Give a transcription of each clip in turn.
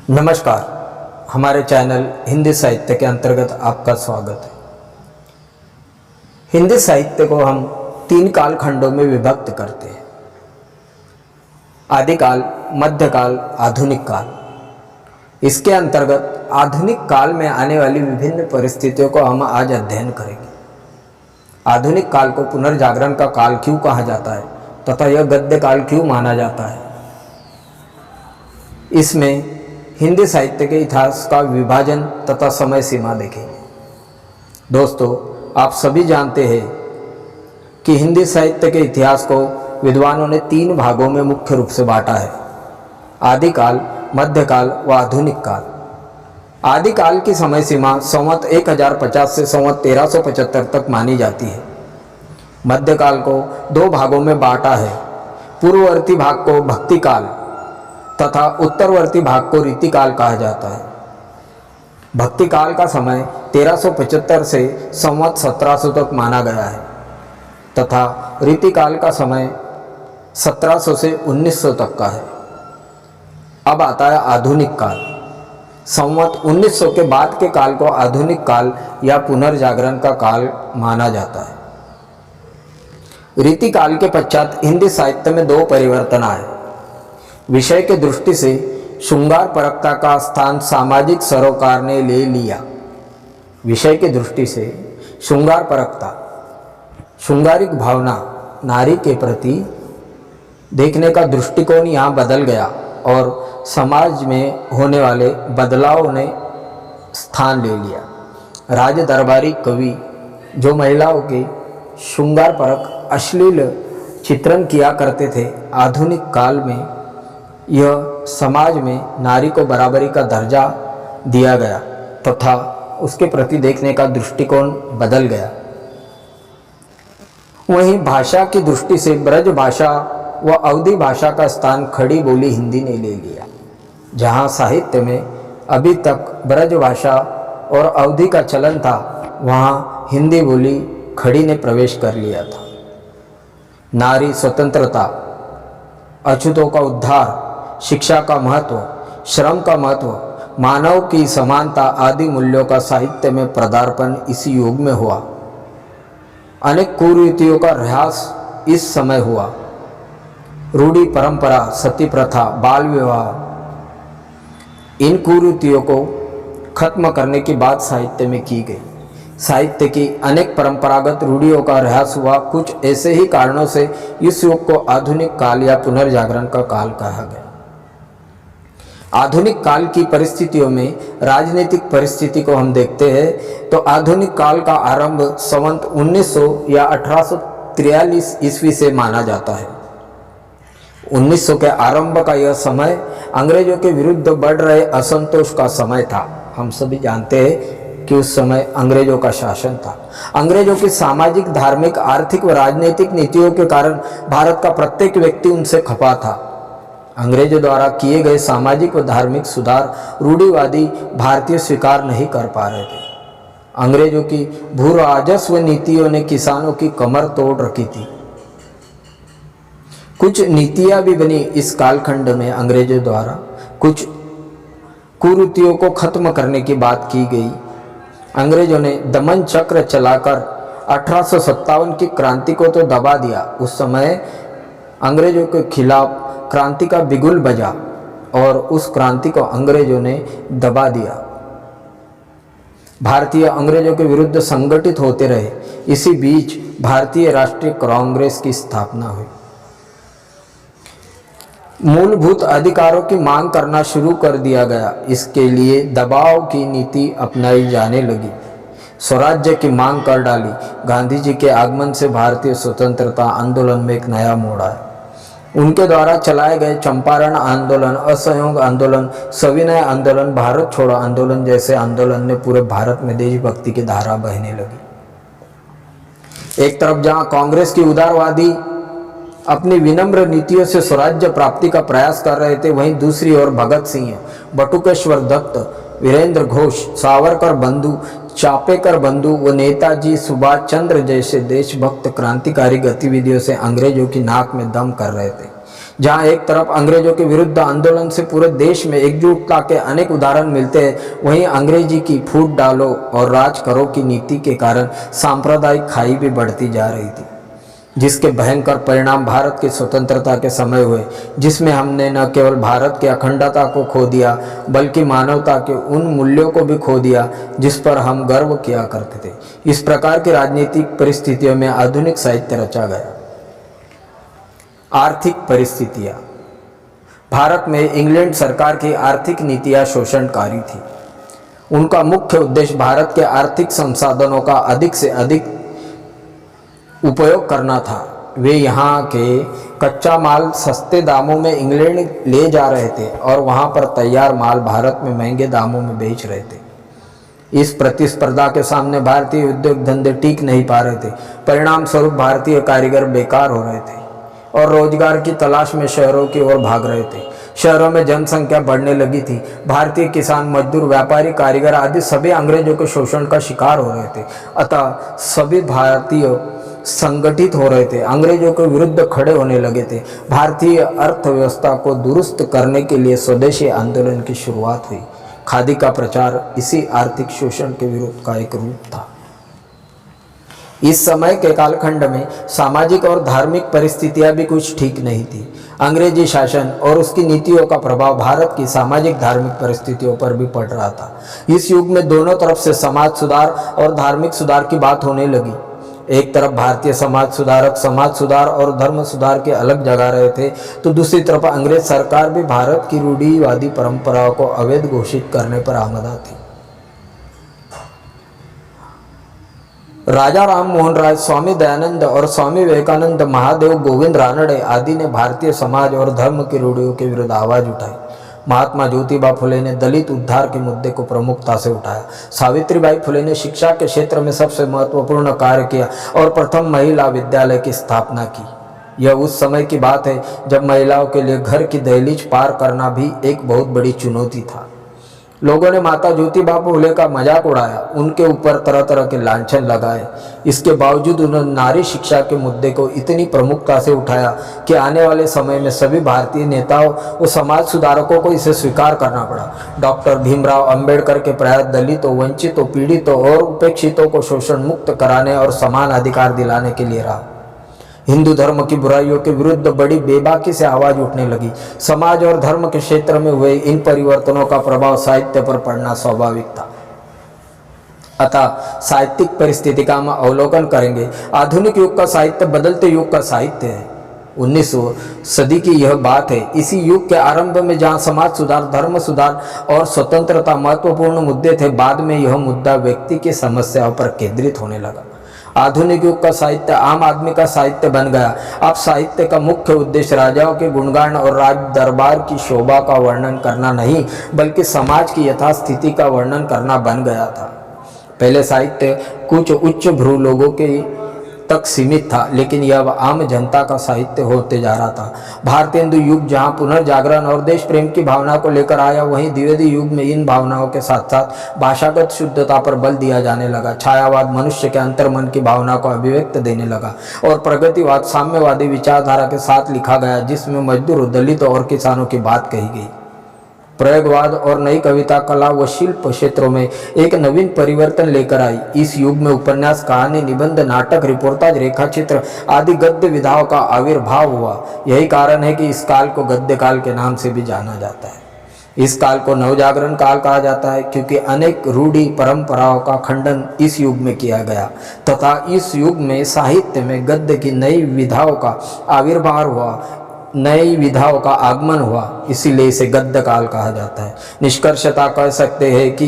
नमस्कार, हमारे चैनल हिंदी साहित्य के अंतर्गत आपका स्वागत है। हिंदी साहित्य को हम 3 कालखंडों में विभक्त करते हैं: आदिकाल, मध्यकाल, आधुनिक काल। इसके अंतर्गत आधुनिक काल में आने वाली विभिन्न परिस्थितियों को हम आज अध्ययन करेंगे। आधुनिक काल को पुनर्जागरण का काल क्यों कहा जाता है तथा यह गद्य काल क्यों माना जाता है, इसमें हिंदी साहित्य के इतिहास का विभाजन तथा समय सीमा देखेंगे। दोस्तों, आप सभी जानते हैं कि हिंदी साहित्य के इतिहास को विद्वानों ने 3 भागों में मुख्य रूप से बांटा है: आदिकाल, मध्यकाल व आधुनिक काल। आदिकाल की समय सीमा संवत 1050 से संवत 1375 तक मानी जाती है। मध्यकाल को 2 भागों में बांटा है: पूर्ववर्ती भाग को भक्ति काल तथा उत्तरवर्ती भाग को रीतिकाल कहा जाता है। भक्ति काल का समय 1375 से संवत 1700 तक माना गया है तथा रीतिकाल का समय 1700 से 1900 तक का है। अब आता है आधुनिक काल। संवत 1900 के बाद के काल को आधुनिक काल या पुनर्जागरण का काल माना जाता है। रीतिकाल के पश्चात हिंदी साहित्य में 2 परिवर्तन आए। विषय के दृष्टि से श्रृंगार परकता का स्थान सामाजिक सरोकार ने ले लिया। विषय की दृष्टि से श्रृंगार परकता, श्रृंगारिक भावना, नारी के प्रति देखने का दृष्टिकोण यहाँ बदल गया और समाज में होने वाले बदलाव ने स्थान ले लिया। राज दरबारी कवि जो महिलाओं के श्रृंगार परक अश्लील चित्रण किया करते थे, आधुनिक काल में यह समाज में नारी को बराबरी का दर्जा दिया गया तथा उसके प्रति देखने का दृष्टिकोण बदल गया। वहीं भाषा की दृष्टि से ब्रज भाषा व अवधी भाषा का स्थान खड़ी बोली हिंदी ने ले लिया। जहां साहित्य में अभी तक ब्रज भाषा और अवधी का चलन था, वहां हिंदी बोली खड़ी ने प्रवेश कर लिया था। नारी स्वतंत्रता, अछूतों का उद्धार, शिक्षा का महत्व, श्रम का महत्व, मानव की समानता आदि मूल्यों का साहित्य में पदार्पण इसी युग में हुआ। अनेक कुरीतियों का ह्रास इस समय हुआ। रूढ़ी परंपरा, सती प्रथा, बाल विवाह, इन कुरीतियों को खत्म करने की बात साहित्य में की गई। साहित्य की अनेक परंपरागत रूढ़ियों का ह्रास हुआ। कुछ ऐसे ही कारणों से इस युग को आधुनिक काल या पुनर्जागरण का काल कहा गया। आधुनिक काल की परिस्थितियों में राजनीतिक परिस्थिति को हम देखते हैं तो आधुनिक काल का आरंभ संवत 1900 या 1843 ईस्वी से माना जाता है। 1900 के आरंभ का यह समय अंग्रेजों के विरुद्ध बढ़ रहे असंतोष का समय था। हम सभी जानते हैं कि उस समय अंग्रेजों का शासन था। अंग्रेजों की सामाजिक, धार्मिक, आर्थिक व राजनीतिक नीतियों के कारण भारत का प्रत्येक व्यक्ति उनसे खफा था। अंग्रेजों द्वारा किए गए सामाजिक व धार्मिक सुधार रूढ़िवादी भारतीय स्वीकार नहीं कर पा रहे थे। अंग्रेजों की भू राजस्व नीतियों ने किसानों की कमर तोड़ रखी थी। कुछ नीतियां भी बनी इस कालखंड में अंग्रेजों द्वारा। कुछ कुरीतियों को खत्म करने की बात की गई। अंग्रेजों ने दमन चक्र चलाकर 1857 की क्रांति को तो दबा दिया। उस समय अंग्रेजों के खिलाफ क्रांति का बिगुल बजा और उस क्रांति को अंग्रेजों ने दबा दिया। भारतीय अंग्रेजों के विरुद्ध संगठित होते रहे। इसी बीच भारतीय राष्ट्रीय कांग्रेस की स्थापना हुई। मूलभूत अधिकारों की मांग करना शुरू कर दिया गया। इसके लिए दबाव की नीति अपनाई जाने लगी। स्वराज्य की मांग कर डाली। गांधी जी के आगमन से भारतीय स्वतंत्रता आंदोलन में एक नया मोड़ आया। उनके द्वारा चलाए गए चंपारण आंदोलन, असहयोग आंदोलन, सविनय आंदोलन, भारत छोड़ो आंदोलन जैसे आंदोलन ने पूरे भारत में देशभक्ति की धारा बहने लगी। एक तरफ जहां कांग्रेस की उदारवादी अपनी विनम्र नीतियों से स्वराज्य प्राप्ति का प्रयास कर रहे थे, वहीं दूसरी ओर भगत सिंह, बटुकेश्वर दत्त, वीरेंद्र घोष, सावरकर बंधु, चापेकर बंधु व नेताजी सुभाष चंद्र जैसे देशभक्त क्रांतिकारी गतिविधियों से अंग्रेजों की नाक में दम कर रहे थे। जहां एक तरफ अंग्रेजों के विरुद्ध आंदोलन से पूरे देश में एकजुटता के अनेक उदाहरण मिलते हैं, वहीं अंग्रेजी की फूट डालो और राज करो की नीति के कारण सांप्रदायिक खाई भी बढ़ती जा रही थी, जिसके भयंकर परिणाम भारत की स्वतंत्रता के समय हुए, जिसमें हमने न केवल भारत की अखंडता को खो दिया बल्कि मानवता के उन मूल्यों को भी खो दिया जिस पर हम गर्व किया करते थे। इस प्रकार की राजनीतिक परिस्थितियों में आधुनिक साहित्य रचा गया। आर्थिक परिस्थितियां। भारत में इंग्लैंड सरकार की आर्थिक नीतियां शोषणकारी थी। उनका मुख्य उद्देश्य भारत के आर्थिक संसाधनों का अधिक से अधिक उपयोग करना था। वे यहाँ के कच्चा माल सस्ते दामों में इंग्लैंड ले जा रहे थे और वहाँ पर तैयार माल भारत में महंगे दामों में बेच रहे थे। इस प्रतिस्पर्धा के सामने भारतीय उद्योग धंधे टिक नहीं पा रहे थे। परिणाम स्वरूप भारतीय कारीगर बेकार हो रहे थे और रोजगार की तलाश में शहरों की ओर भाग रहे थे। शहरों में जनसंख्या बढ़ने लगी थी। भारतीय किसान, मजदूर, व्यापारी, कारीगर आदि सभी अंग्रेजों के शोषण का शिकार हो रहे थे। अतः सभी भारतीय संगठित हो रहे थे, अंग्रेजों के विरुद्ध खड़े होने लगे थे। भारतीय अर्थव्यवस्था को दुरुस्त करने के लिए स्वदेशी आंदोलन की शुरुआत हुई। खादी का प्रचार इसी आर्थिक शोषण के विरुद्ध का एक रूप था। इस समय के कालखंड में सामाजिक और धार्मिक परिस्थितियां भी कुछ ठीक नहीं थी। अंग्रेजी शासन और उसकी नीतियों का प्रभाव भारत की सामाजिक धार्मिक परिस्थितियों पर भी पड़ रहा था। इस युग में दोनों तरफ से समाज सुधार और धार्मिक सुधार की बात होने लगी। एक तरफ भारतीय समाज सुधारक समाज सुधार और धर्म सुधार के अलग जगा रहे थे, तो दूसरी तरफ अंग्रेज सरकार भी भारत की रूढ़िवादी परंपराओं को अवैध घोषित करने पर आमदा थी। राजा राम मोहन राय, स्वामी दयानंद और स्वामी विवेकानंद, महादेव गोविंद रानडे आदि ने भारतीय समाज और धर्म की रूढ़ियों के विरुद्ध आवाज उठाई। महात्मा ज्योतिबा फुले ने दलित उद्धार के मुद्दे को प्रमुखता से उठाया। सावित्रीबाई फुले ने शिक्षा के क्षेत्र में सबसे महत्वपूर्ण कार्य किया और प्रथम महिला विद्यालय की स्थापना की। यह उस समय की बात है जब महिलाओं के लिए घर की दहलीज पार करना भी एक बहुत बड़ी चुनौती था। लोगों ने माता ज्योतिबा फुले का मजाक उड़ाया, उनके ऊपर तरह तरह के लांछन लगाए। इसके बावजूद उन्होंने नारी शिक्षा के मुद्दे को इतनी प्रमुखता से उठाया कि आने वाले समय में सभी भारतीय नेताओं और समाज सुधारकों को इसे स्वीकार करना पड़ा। डॉक्टर भीमराव अंबेडकर के प्रयास दलितों, वंचितों, पीड़ितों और उपेक्षितों को शोषण मुक्त कराने और समान अधिकार दिलाने के लिए रहा। हिंदू धर्म की बुराइयों के विरुद्ध बड़ी बेबाकी से आवाज उठने लगी। समाज और धर्म के क्षेत्र में हुए इन परिवर्तनों का प्रभाव साहित्य पर पड़ना स्वाभाविक था। अतः साहित्यिक परिस्थिति का हम अवलोकन करेंगे। आधुनिक युग का साहित्य बदलते युग का साहित्य है। 19वीं सदी की यह बात है। इसी युग के आरंभ में जहां समाज सुधार, धर्म सुधार और स्वतंत्रता महत्वपूर्ण मुद्दे थे, बाद में यह मुद्दा व्यक्ति की समस्याओं पर केंद्रित होने लगा। आधुनिक युग का साहित्य आम आदमी का साहित्य बन गया। अब साहित्य का मुख्य उद्देश्य राजाओं के गुणगान और राज दरबार की शोभा का वर्णन करना नहीं, बल्कि समाज की यथास्थिति का वर्णन करना बन गया था। पहले साहित्य कुछ उच्च भ्रू लोगों के तक सीमित था, लेकिन यह अब आम जनता का साहित्य होते जा रहा था। भारतीय हिंदू युग जहां पुनर्जागरण और देश प्रेम की भावना को लेकर आया, वहीं द्विवेदी युग में इन भावनाओं के साथ साथ भाषागत शुद्धता पर बल दिया जाने लगा। छायावाद मनुष्य के अंतर्मन की भावना को अभिव्यक्त देने लगा और प्रगतिवाद साम्यवादी विचारधारा के साथ लिखा गया, जिसमें मजदूर, दलितों और किसानों की बात कही गई। प्रयोगवाद और नई कविता, कला व शिल्प क्षेत्रों में एक नवीन परिवर्तन लेकर आई। इस युग में उपन्यास, कहानी, निबंध, नाटक, रिपोर्टाज, रेखाचित्र आदि गद्य विधाओं का आविर्भाव हुआ। यही कारण है कि इस काल को गद्य काल के नाम से भी जाना जाता है। इस काल को नवजागरण काल कहा जाता है, क्योंकि अनेक रूढ़ि परंपराओं का खंडन इस युग में किया गया तथा इस युग में साहित्य में गद्य की नई विधाओं का आविर्भाव हुआ, नई विधाओं का आगमन हुआ, इसीलिए इसे गद्य काल कहा जाता है। निष्कर्षतः कह सकते हैं कि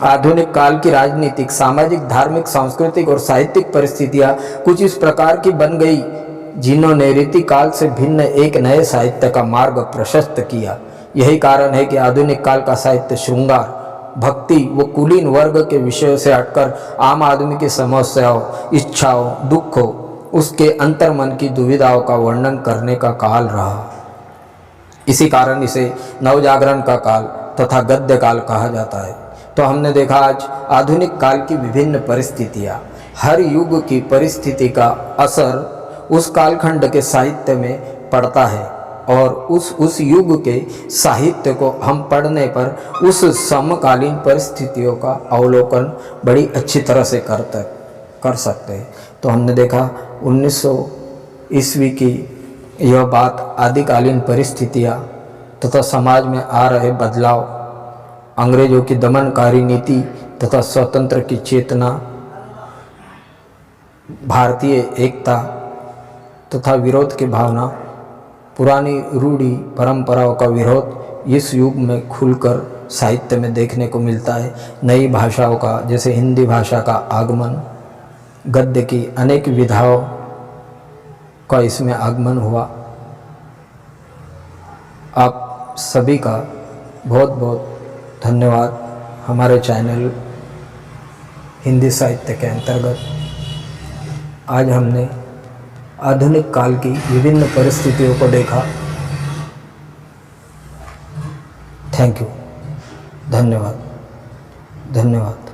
आधुनिक काल की राजनीतिक, सामाजिक, धार्मिक, सांस्कृतिक और साहित्यिक परिस्थितियां कुछ इस प्रकार की बन गई, जिन्होंने रीति काल से भिन्न एक नए साहित्य का मार्ग प्रशस्त किया। यही कारण है कि आधुनिक काल का साहित्य श्रृंगार, भक्ति व कुलीन वर्ग के विषयों से हटकर आम आदमी की समस्याओं, इच्छाओं, दुखों, उसके अंतर्मन की दुविधाओं का वर्णन करने का काल रहा। इसी कारण इसे नवजागरण का काल तथा गद्य काल कहा जाता है। तो हमने देखा आज आधुनिक काल की विभिन्न परिस्थितियाँ। हर युग की परिस्थिति का असर उस कालखंड के साहित्य में पड़ता है। और उस युग के साहित्य को हम पढ़ने पर उस समकालीन परिस्थितियों का अवलोकन बड़ी अच्छी तरह से कर सकते हैं। तो हमने देखा 1900 ईस्वी की यह बात आदिकालीन परिस्थितियाँ तथा समाज में आ रहे बदलाव, अंग्रेजों की दमनकारी नीति तथा स्वतंत्र की चेतना, भारतीय एकता तथा विरोध की भावना, पुरानी रूढ़ी परंपराओं का विरोध इस युग में खुलकर साहित्य में देखने को मिलता है। नई भाषाओं का, जैसे हिंदी भाषा का आगमन, गद्य की अनेक विधाओं का इसमें आगमन हुआ। आप सभी का बहुत बहुत धन्यवाद। हमारे चैनल हिंदी साहित्य के अंतर्गत आज हमने आधुनिक काल की विभिन्न परिस्थितियों को देखा। थैंक यू, धन्यवाद, धन्यवाद।